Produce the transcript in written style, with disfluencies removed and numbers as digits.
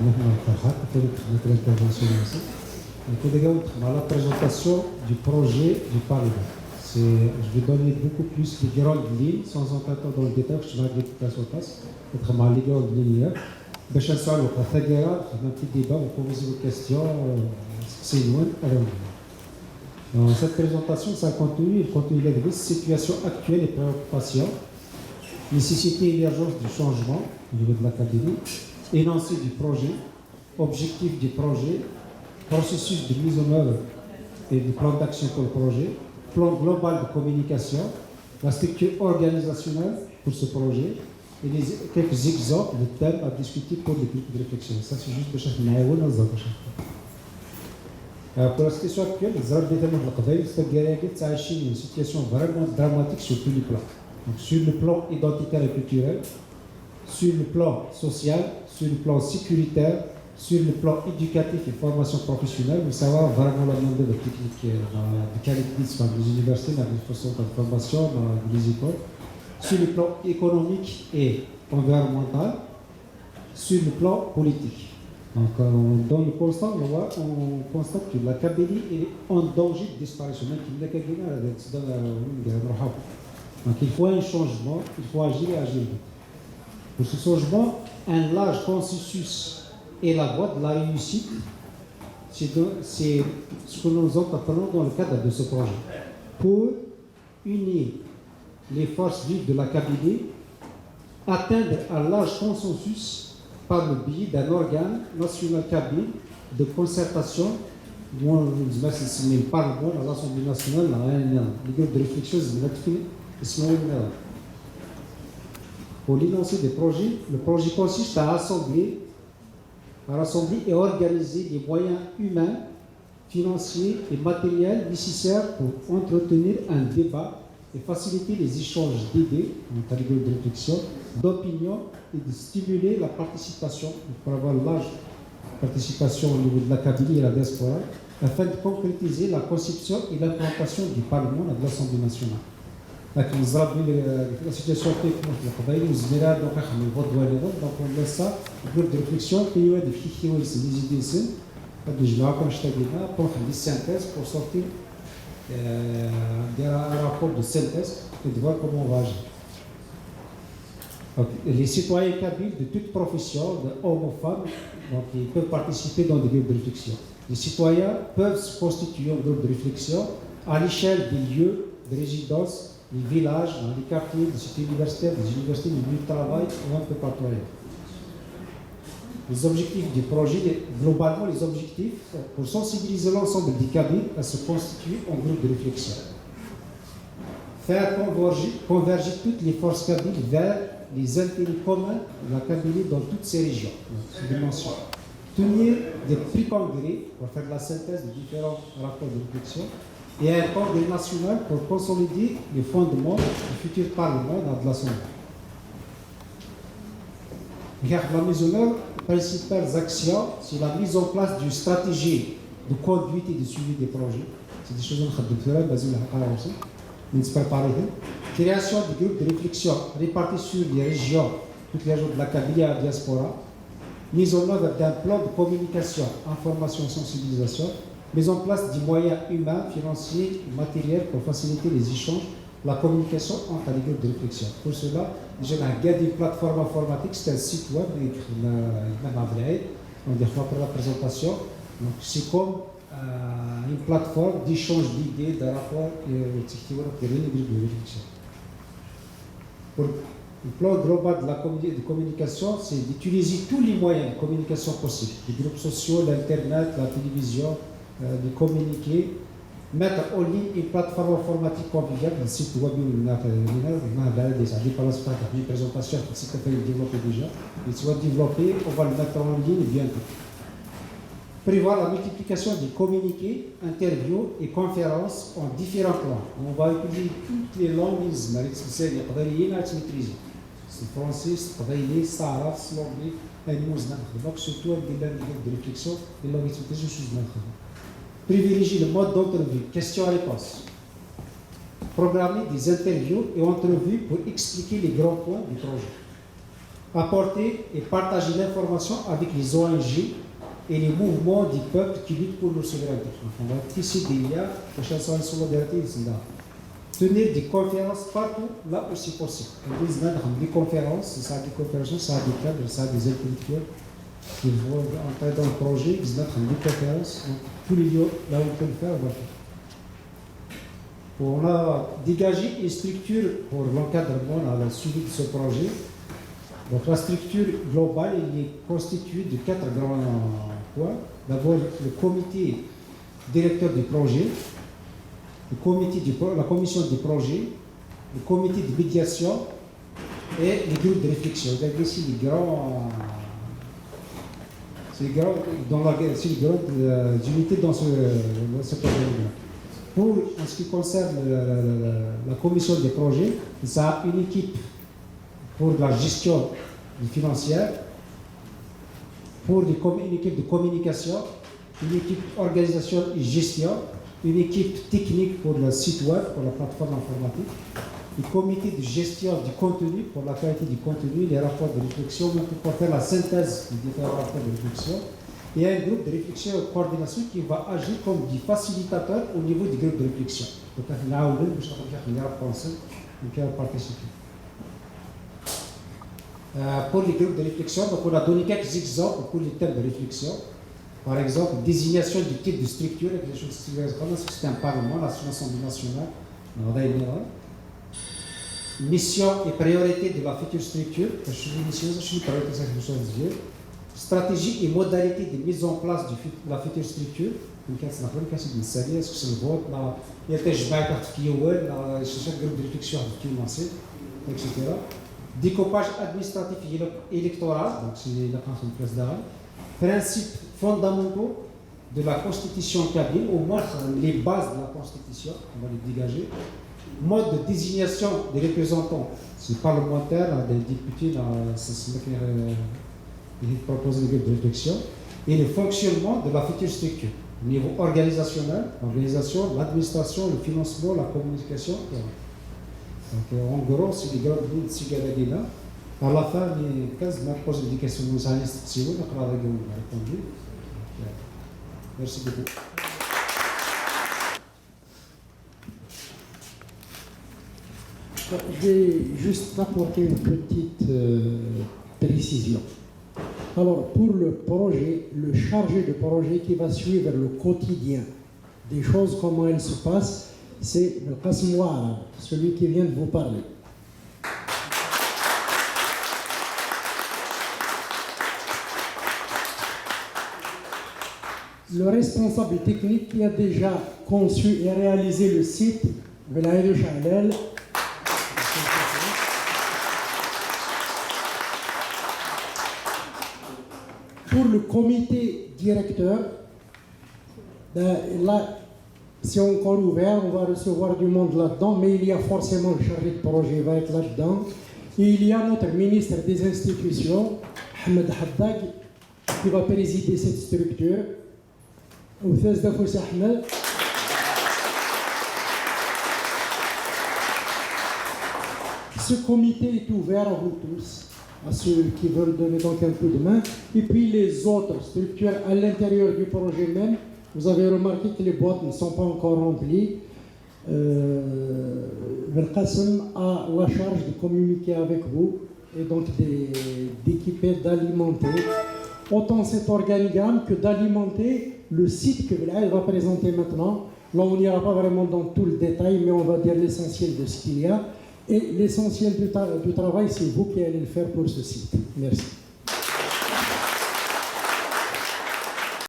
notre intervention aussi. Dans la présentation du projet du Parlement. Je vais donner beaucoup plus de grandes lignes, sans entrer dans le détail, je vais dire place au place. Être mal les grandes lignes. باش نسألوا كثيرا un petit débat, vous posez vos questions, c'est loin. Dans cette présentation, ça continue, il continue la situation actuelle et préoccupations, nécessité et émergence du changement au niveau de l'académie, énoncé du projet, objectif du projet, processus de mise en œuvre et du plan d'action pour le projet, plan global de communication, la structure organisationnelle pour ce projet, et quelques exemples de thèmes à discuter pour les groupes de réflexion. Ça, c'est juste pour chaque pour la situation actuelle, c'est une situation vraiment dramatique sur tous les plans. Donc, sur le plan identitaire et culturel, sur le plan social, sur le plan sécuritaire, sur le plan éducatif et formation professionnelle, vous savez vraiment la demande de technique de qualité dans les universités, dans les façons de formation, dans les écoles, sur le plan économique et environnemental, sur le plan politique. Donc, dans le constat, on constate que la Kabylie est en danger de disparition. Donc, il faut un changement, il faut agir et agir vite. Pour ce changement, un large consensus est la voie de la réussite. C'est ce que nous entreprenons dans le cadre de ce projet. Pour unir les forces vives de la Kabylie, atteindre un large consensus par le biais d'un organe national kabyle de concertation, le Parlement, l'Assemblée nationale, les groupes de réflexion, pour l'énoncé des projets, le projet consiste à rassembler et organiser les moyens humains, financiers et matériels nécessaires pour entretenir un débat et faciliter les échanges d'idées, de réflexion, d'opinion et de stimuler la participation, pour avoir une large participation au niveau de la Kabylie et la diaspora, afin de concrétiser la conception et l'implantation du Parlement et de l'Assemblée nationale. La situation technique, donc on laisse ça, le groupe de réflexion, les idées, pour faire des synthèses, pour sortir un rapport de synthèse et de voir comment on va agir. Donc, les citoyens kabyles de toute profession, hommes ou femmes, donc, ils peuvent participer dans des groupes de réflexion. Les citoyens peuvent se constituer en groupe de réflexion à l'échelle des lieux de résidence, des villages, dans les quartiers, des cités universitaires, des universités, des lieux de travail, ou un peu partout ailleurs. Les objectifs du projet, globalement les objectifs, pour sensibiliser l'ensemble des Kabyles à se constituer en groupe de réflexion. Faire converger toutes les forces kabyles vers les intérêts communs de la Kabylie dans toutes ces régions, dimensions. Tenir des prix congrès pour faire la synthèse de différents rapports de réflexion et un congrès national pour consolider les fondements du futur Parlement dans l'Assemblée. La mise en œuvre, les principales actions, c'est la mise en place d'une stratégie de conduite et de suivi des projets. C'est des choses que nous avons aussi. Nous préparons. Création de groupes de réflexion répartis sur les régions, toutes les régions de la Kabylie et de la diaspora. Mise en œuvre d'un plan de communication, information et sensibilisation. Mise en place des moyens humains, financiers et matériels pour faciliter les échanges, la communication entre les groupes de réflexion. Pour cela, j'ai une plateforme informatique, c'est un site web, on dit pour la présentation. Donc, c'est comme une plateforme d'échange d'idées, de rapports et de groupes de réflexion. Pour le plan global de communication, c'est d'utiliser tous les moyens de communication possibles, les groupes sociaux, l'Internet, la télévision, de communiquer, mettre en ligne une plateforme informatique conviviale, un site web, une présentation, un site qui est développé déjà, il soit développé, on va le mettre en ligne bientôt. Prévoir la multiplication des communiqués, interviews et conférences en différents plans. On va utiliser toutes les langues, c'est le français, le saraf, l'anglais, donc surtout des langues de réflexion, des langues de réflexion. Privilégier le mode d'entrevue, questions-réponses. Programmer des interviews et entrevues pour expliquer les grands points du projet. apporter et partager l'information avec les ONG et les mouvements du peuple qui luttent pour leur souveraineté. On va tisser des liens, tenir des conférences partout là où c'est possible. Des conférences, ça a des conférences, ça a des cadres, ça a des intellectuels qui vont entrer dans le projet, ils ont des conférences, tous les lieux là où on peut le faire, on va le faire. On a dégagé une structure pour l'encadrement à la suivi de ce projet. Donc la structure globale elle est constituée de 4 grands points. D'abord le comité directeur du projet, la commission du projet, le comité de médiation et les groupes de réflexion. Vous avez ici les grandes unités dans ce projet. En ce qui concerne la commission des projets, ça a une équipe pour la gestion financière, pour une équipe de communication, une équipe organisation et gestion, une équipe technique pour le site web, pour la plateforme informatique, un comité de gestion du contenu, pour la qualité du contenu, les rapports de réflexion, pour faire la synthèse des différents rapports de réflexion, et un groupe de réflexion et de coordination qui va agir comme du facilitateur au niveau du groupe de réflexion. Donc, on a participer. Pour les groupes de réflexion, donc on a donné quelques exemples pour les thèmes de réflexion. Par exemple, désignation du type de structure, c'est un parlement, l'Assemblée nationale, mission et priorité de la future structure, stratégie et modalité de mise en place de la future structure. Est-ce que c'est le vote, il y a des groupe de réflexion etc. Découpage administratif et électoral, donc c'est la présidentielle. Principes fondamentaux de la Constitution kabyle, au moins les bases de la Constitution, on va les dégager. Mode de désignation des représentants, c'est parlementaire, des députés, c'est ce qui propose le groupe de réflexion. Et le fonctionnement de la future structure, au niveau organisationnel, l'organisation, l'administration, le financement, la communication. Donc, en gros, c'est les grandes lignes de Sigaladina. À la fin, les 15 m'a posé des questions de journalistes, si vous avez répondu. Merci beaucoup. Je vais juste apporter une petite précision. Alors, pour le projet, le chargé de projet qui va suivre le quotidien des choses, comment elles se passent, c'est le Qasem Ouara, celui qui vient de vous parler. Le responsable technique qui a déjà conçu et réalisé le site, Velaïd Chalel. Pour le comité directeur, là, c'est encore ouvert, on va recevoir du monde là-dedans, mais il y a forcément le chargé de projet qui va être là-dedans. Et il y a notre ministre des institutions, Ahmed Haddag, qui va présider cette structure. Ce comité est ouvert à vous tous, à ceux qui veulent donner donc un coup de main. Et puis les autres structures à l'intérieur du projet même, vous avez remarqué que les boîtes ne sont pas encore remplies. Belkacem a la charge de communiquer avec vous et donc d'équiper, d'alimenter autant cet organigramme que d'alimenter le site que Velaïd va présenter maintenant. Là, on n'ira pas vraiment dans tout le détail, mais on va dire l'essentiel de ce qu'il y a. Et l'essentiel du travail, c'est vous qui allez le faire pour ce site. Merci.